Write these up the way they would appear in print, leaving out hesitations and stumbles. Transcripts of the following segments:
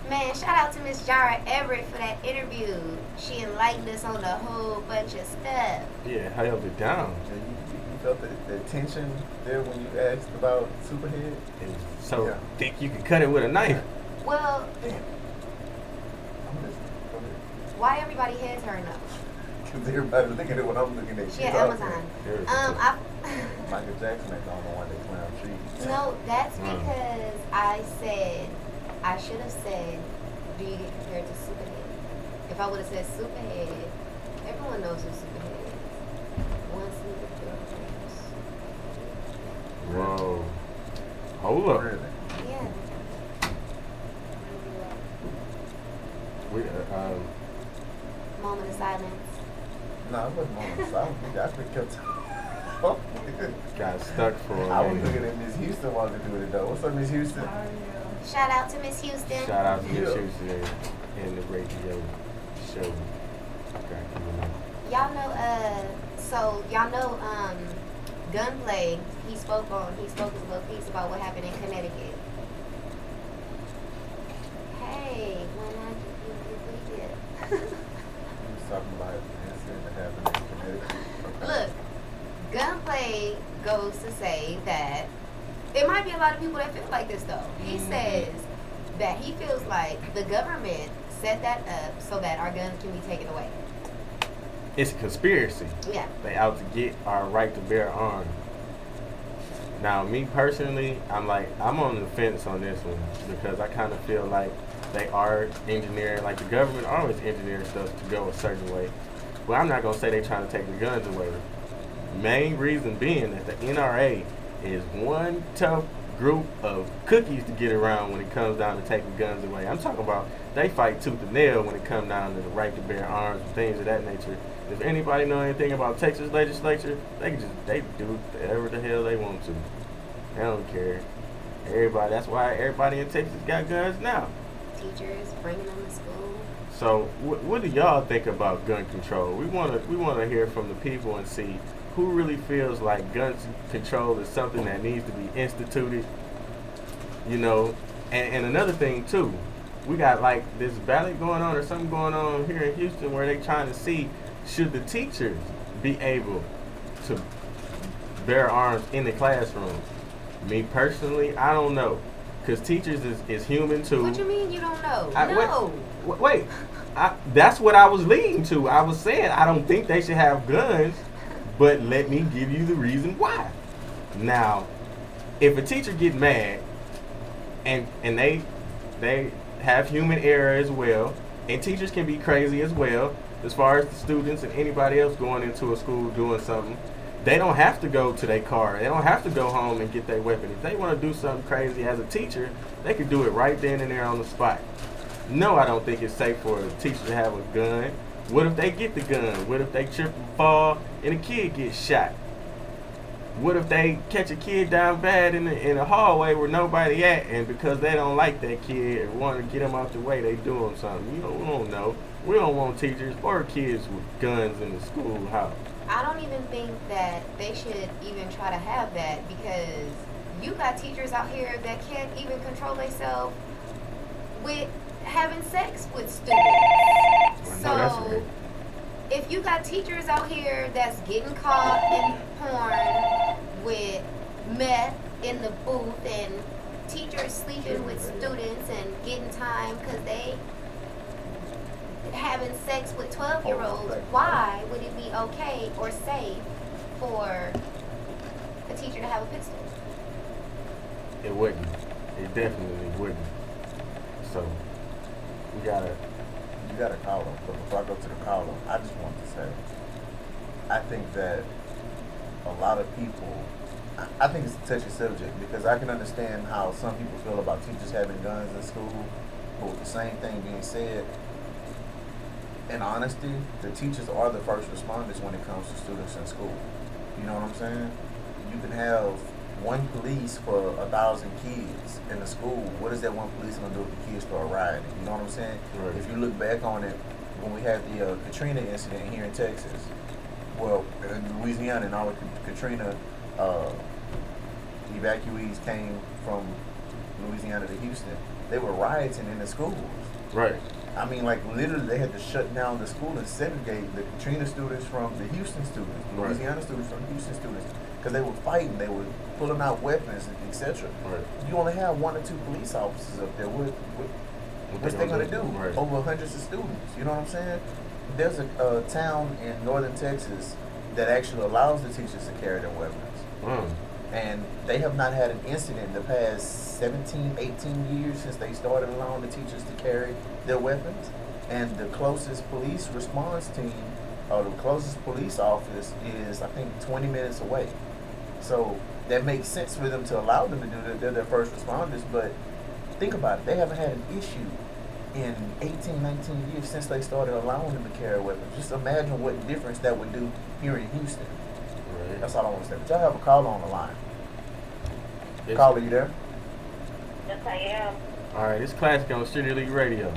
Man, shout out to Miss Jara Everett for that interview. She enlightened us on a whole bunch of stuff. Yeah, held it down. Yeah, you felt the tension there when you asked about Superhead? It was so Yeah. thick you could cut it with a knife. Well, Damn. I'm listening. Go ahead. why everybody heads hurting up? Because everybody was looking at what I'm looking at. She at Amazon. I Michael Jackson ain't the only one that climb trees. no, that's Mm. because I should have said, do you get compared to Superhead? If I would have said Superhead, everyone knows who Superhead is. One sleep with girlfriends. Whoa. Hold up. Really? Yeah. We, Moment of silence. No, it wasn't on the side. I think kept got stuck for a I was minute. looking at Miss Houston while they doing it though. What's up, Miss Houston? Shout out to Miss Houston. Shout out to Miss Yeah. Houston and the radio show. Okay, Y'all know, so y'all know, Gunplay. He spoke his little piece about what happened in Connecticut. Hey, when I give you He was talking about an incident that happened in Connecticut. Okay. Look, Gunplay goes to say that it might be a lot of people that feel like this though. He says that he feels like the government set that up so that our guns can be taken away. It's a conspiracy. Yeah. They out to get our right to bear arms. Now, me personally, I'm on the fence on this one because I kind of feel like they are engineering, like the government always engineers stuff to go a certain way. Well, I'm not gonna say they're trying to take the guns away. Main reason being that the NRA is one tough group of cookies to get around when it comes down to taking guns away. I'm talking about they fight tooth and nail when it comes down to the right to bear arms and things of that nature. If anybody know anything about Texas legislature, they do whatever the hell they want to. They don't care. That's why everybody in Texas got guns now. Teachers bringing them to school. So what do y'all think about gun control? We wanna hear from the people and see who really feels like gun control is something that needs to be instituted. You know, and another thing too, we got like this ballot going on or something going on here in Houston where they trying to see should the teachers be able to bear arms in the classroom. Me personally, I don't know. Because teachers is human too. What you mean you don't know? No. No. Wait. That's what I was leading to. I was saying I don't think they should have guns, but let me give you the reason why. Now, if a teacher get mad and they have human error as well, and teachers can be crazy as well, as far as the students and anybody else going into a school doing something, they don't have to go to their car. They don't have to go home and get their weapon. If they want to do something crazy as a teacher, they can do it right then and there on the spot. No, I don't think it's safe for a teacher to have a gun. What if they get the gun? What if they trip and fall and a kid gets shot? What if they catch a kid down bad in the hallway where nobody at, and because they don't like that kid or want to get him out the way, they do him something? We don't know. We don't want teachers or kids with guns in the schoolhouse. I don't even think that they should even try to have that because you got teachers out here that can't even control themselves with having sex with students. So if you got teachers out here that's getting caught in porn with meth in the booth and teachers sleeping with students and getting time because they having sex with 12-year-olds, why would it be okay or safe for a teacher to have a pistol? It wouldn't. It definitely wouldn't. So you gotta call them. But before I go to the call them, I just want to say, I think that a lot of people, I think it's a touchy subject because I can understand how some people feel about teachers having guns in school, but with the same thing being said, in honesty, the teachers are the first responders when it comes to students in school. You know what I'm saying? You can have one police for 1,000 kids in the school. What is that one policeman do if the kids start rioting? You know what I'm saying? Right. If you look back on it, when we had the Katrina incident here in Texas, well, in Louisiana, and all the Katrina evacuees came from Louisiana to Houston. they were rioting in the schools. Right. I mean, like literally, they had to shut down the school and segregate the Katrina students from the Houston students, Right. Louisiana students from the Houston students, because they were fighting, they were pulling out weapons, etc. Right. You only have 1 or 2 police officers up there. What's they gonna do? Right. Over hundreds of students. You know what I'm saying? There's a town in northern Texas that actually allows the teachers to carry their weapons. Mm. And they have not had an incident in the past 17, 18 years since they started allowing the teachers to carry their weapons. And the closest police response team, or the closest police office, is I think 20 minutes away. So that makes sense for them to allow them to do that. They're their first responders. But think about it, they haven't had an issue in 18, 19 years since they started allowing them to carry weapons. Just imagine what difference that would do here in Houston. Right. That's all I want to say. But y'all have a caller on the line. It's- Caller, you there? Yes, I am. All right, it's Classic on City League Radio.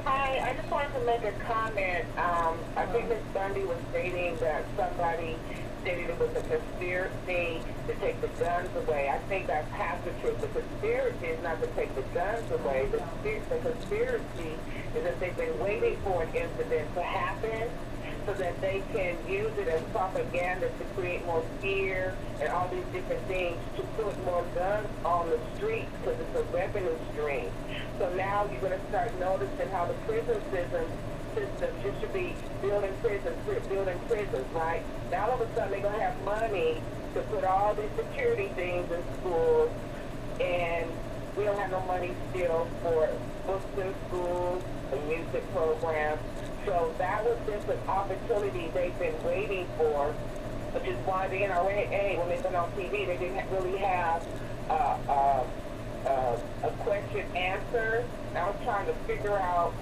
Hi, I just wanted to make a comment. I think Miss Bundy was stating that somebody stated it was a conspiracy to take the guns away. I think that's half the truth. The conspiracy is not to take the guns away. The conspiracy is that they've been waiting for an incident to happen so that they can use it as propaganda to create more fear and all these different things, to put more guns on the street because it's a revenue stream. So now you're going to start noticing how the prison system just should be building prisons, right? Now all of a sudden they're going to have money to put all these security things in schools, and we don't have no money still for books in schools and music programs. So that was just an opportunity they've been waiting for, which is why the NRA, when they've been on TV, they didn't really have a question answer. I was trying to figure out,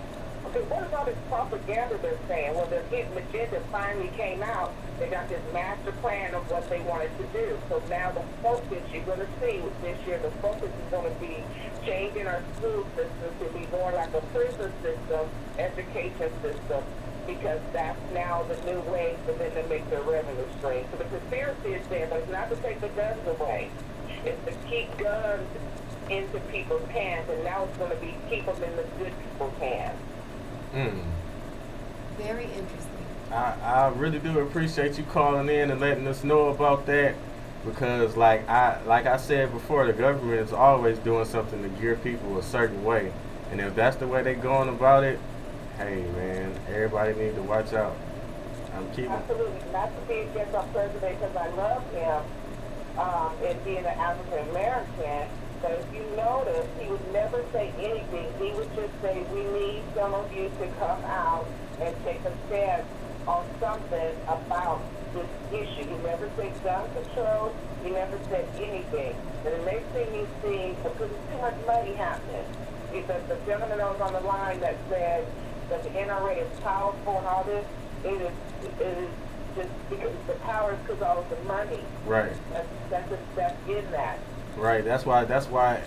okay, what is all this propaganda they're saying? Well, the hidden agenda finally came out. They got this master plan of what they wanted to do. So now the focus, you're going to see this year, the focus is going to be changing our school system to be more like a prison system, education system, because that's now the new way for them to make their revenue stream. So the conspiracy is there, but it's not to take the guns away. It's to keep guns into people's hands, and now it's going to be keep them in the good people's hands. Mm. Very interesting. I really do appreciate you calling in and letting us know about that, because like I said before, the government is always doing something to gear people a certain way, and if that's the way they're going about it, hey man, everybody needs to watch out. I'm keeping. Absolutely, not to be against our president because I love him, and being an African American. But if you notice, he would never say anything. He would just say, "We need some of you to come out and take a stand on something about this issue." He never said gun control. He never said anything. And the next thing you see, because there's too much money happening, because the gentleman that was on the line that said that the NRA is powerful and all this, it is just because the power is because all of the money. Right. That's in that. Right. That's why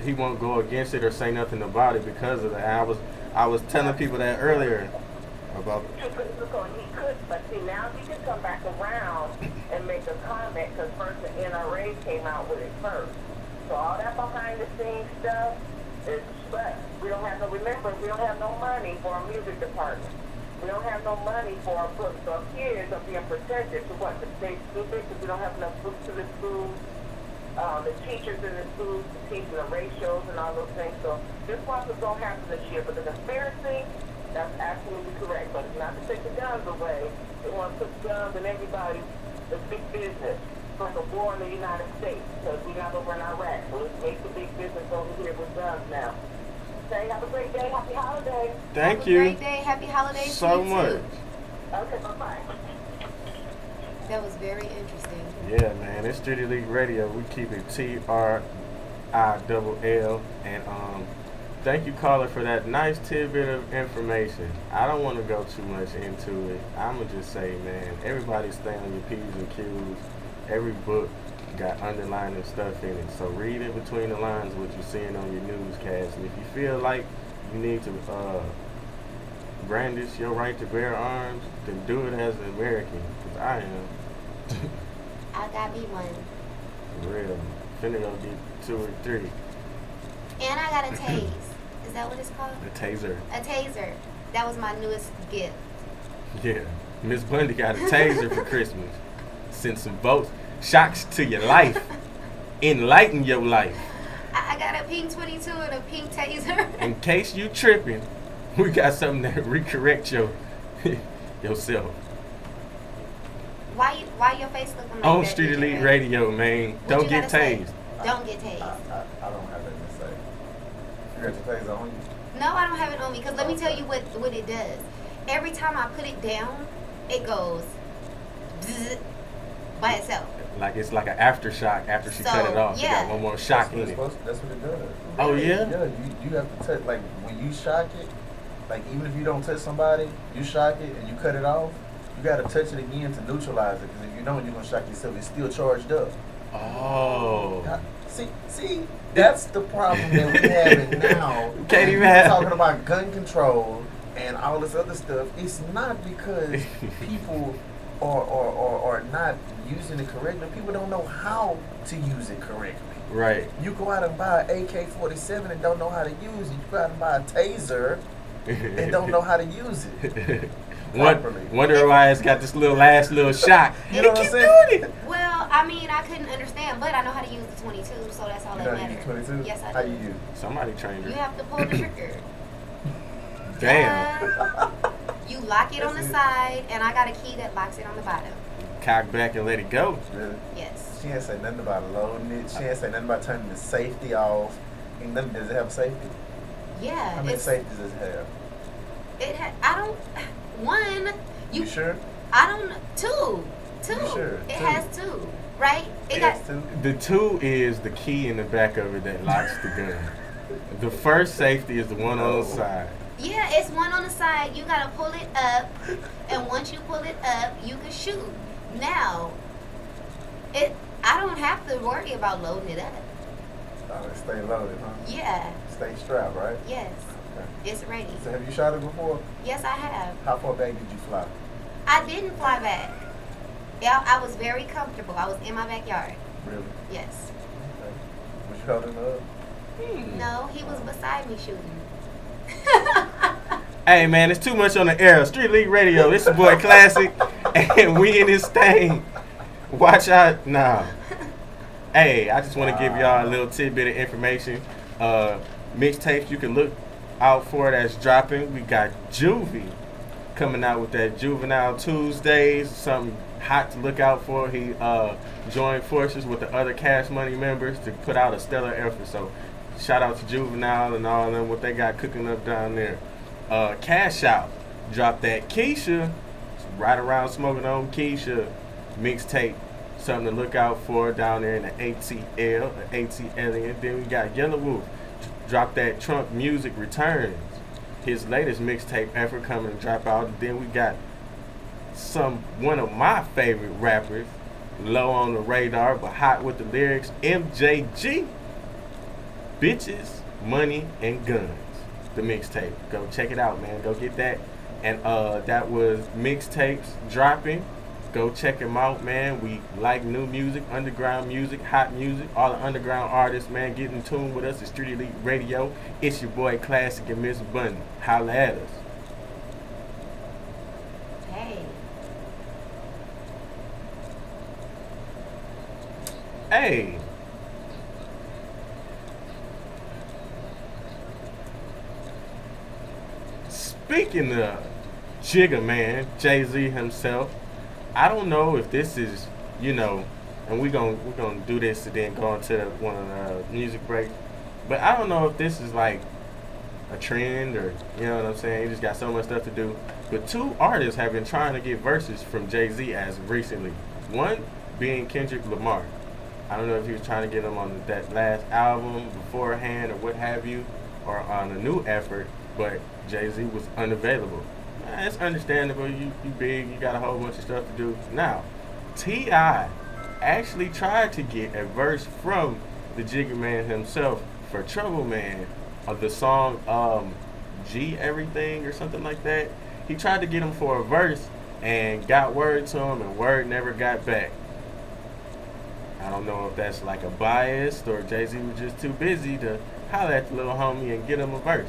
he won't go against it or say nothing about it because of that. I was telling people that earlier about. He could, but see now he can come back around and make a comment because first the NRA came out with it first. So all that behind the scenes stuff is, but we don't have no money for our music department. We don't have no money for our books. So our kids are being protected to what? To stay stupid because we don't have enough books in the schools. The teachers in the schools to teach the ratios and all those things. So this was what's going to happen this year. But the conspiracy, that's absolutely correct. But it's not to take the guns away. They want to put guns in everybody. It's big business. It's like a war in the United States because we're not over in Iraq. So let's make the big business over here with guns now. Okay, have a great day. Happy holidays. Thank Have you. a great day. Happy holidays so to you much. too. Okay, bye-bye. That was very interesting. Yeah, man, it's City League Radio. We keep it TRILL, and thank you, caller, for that nice tidbit of information. I don't want to go too much into it. I'ma just say, man, everybody stay on your P's and Q's. Every book got underlining stuff in it, so read in between the lines what you're seeing on your newscast. And if you feel like you need to brandish your right to bear arms, then do it as an American, because I am. I got me one. For real. Finna go get 2 or 3. And I got a tase. Is that what it's called? A taser. A taser. That was my newest gift. Yeah. Miss Bundy got a taser for Christmas. Send some votes. Shocks to your life. Enlighten your life. I got a pink 22 and a pink taser. In case you tripping, we got something to recorrect yourself. Why your face looking like On that? Street Elite DJ? Radio, man. What Don't you get gotta say? tased. Don't get tased. I don't have anything to say. You got your taser on you? No, I don't have it on me because let me tell you what it does. Every time I put it down, it goes bzzz by itself. Like it's like an aftershock after she So, cut it off. You yeah. got one more shock in it. That's what it does. Oh, yeah? Yeah, you have to touch, like, when you shock it, like, even if you don't touch somebody, you shock it and you cut it off, you got to touch it again to neutralize it, because if you don't, you're going to shock yourself. It's still charged up. Oh. God, see, that's the problem that we having now. Can't even We're have. talking about gun control and all this other stuff. It's not because people are not using it correctly. People don't know how to use it correctly. Right. You go out and buy an AK-47 and don't know how to use it. You go out and buy a taser and don't know how to use it properly. Wonder why it's got this last little shock. You know what I'm keep saying? doing it. Well, I mean, I couldn't understand, but I know how to use the 22, so that's all You that know how to use matters. 22? Yes, I How do. you use it? Somebody trained You her. have to pull the trigger. Damn. You lock it on the That's it. side, and I got a key that locks it on the bottom. Cock back and let it go. Really? Yes. She ain't say nothing about loading it. She ain't say nothing about turning the safety off. Ain't nothing. Does it have a safety? Yeah. How many It's, safeties does it have? I don't. One. You sure? I don't. Two. You sure? It Two. has two, right? It has two. The 2 is the key in the back of it that locks the gun. The first safety is the one on the side. Yeah, it's one on the side. You gotta pull it up, and once you pull it up, you can shoot. Now, I don't have to worry about loading it up. Oh, it stay loaded, huh? Yeah. Stay strapped, right? Yes. Okay. It's ready. So have you shot it before? Yes, I have. How far back did you fly? I didn't fly back. Yeah, I was very comfortable. I was in my backyard. Really? Yes. Okay. Was you holding up? No, he was beside me shooting. Hey man, it's too much on the air. Street League Radio. It's your boy Classic, and we in this thing. Watch out now. Hey, I just want to give y'all a little tidbit of information. Mixtapes you can look out for that's dropping. We got Juvie coming out with that Juvenile Tuesdays. Something hot to look out for. He joined forces with the other Cash Money members to put out a stellar effort. So shout out to Juvenile and all of them, what they got cooking up down there. Cash Out dropped that Keisha, right around Smoking on Keisha mixtape. Something to look out for down there in the ATL, the ATL. Then we got Yellow Wolf, dropped that Trump Music Returns, his latest mixtape effort coming to drop out. Then we got one of my favorite rappers, low on the radar but hot with the lyrics, MJG, Bitches, Money, and Guns. The mixtape. Go check it out, man. Go get that. And that was mixtapes dropping. Go check them out, man. We like new music, underground music, hot music. All the underground artists, man, get in tune with us at Street Elite Radio. It's your boy Classic and Miss Bundy. Holla at us. Hey. Hey. Speaking of Jigga Man, Jay-Z himself, I don't know if this is, and we're gonna do this and then go on to one of the music breaks. But I don't know if this is like a trend or you know what I'm saying. He just got so much stuff to do. But 2 artists have been trying to get verses from Jay-Z as of recently. One being Kendrick Lamar. I don't know if he was trying to get him on that last album beforehand or what have you, or on a new effort. But Jay-Z was unavailable. It's understandable. You big. You got a whole bunch of stuff to do. Now, T.I. actually tried to get a verse from the Jigga Man himself for Trouble Man of the song G Everything or something like that. He tried to get him for a verse and got word to him, and word never got back. I don't know if that's like a bias or Jay-Z was just too busy to holler at the little homie and get him a verse.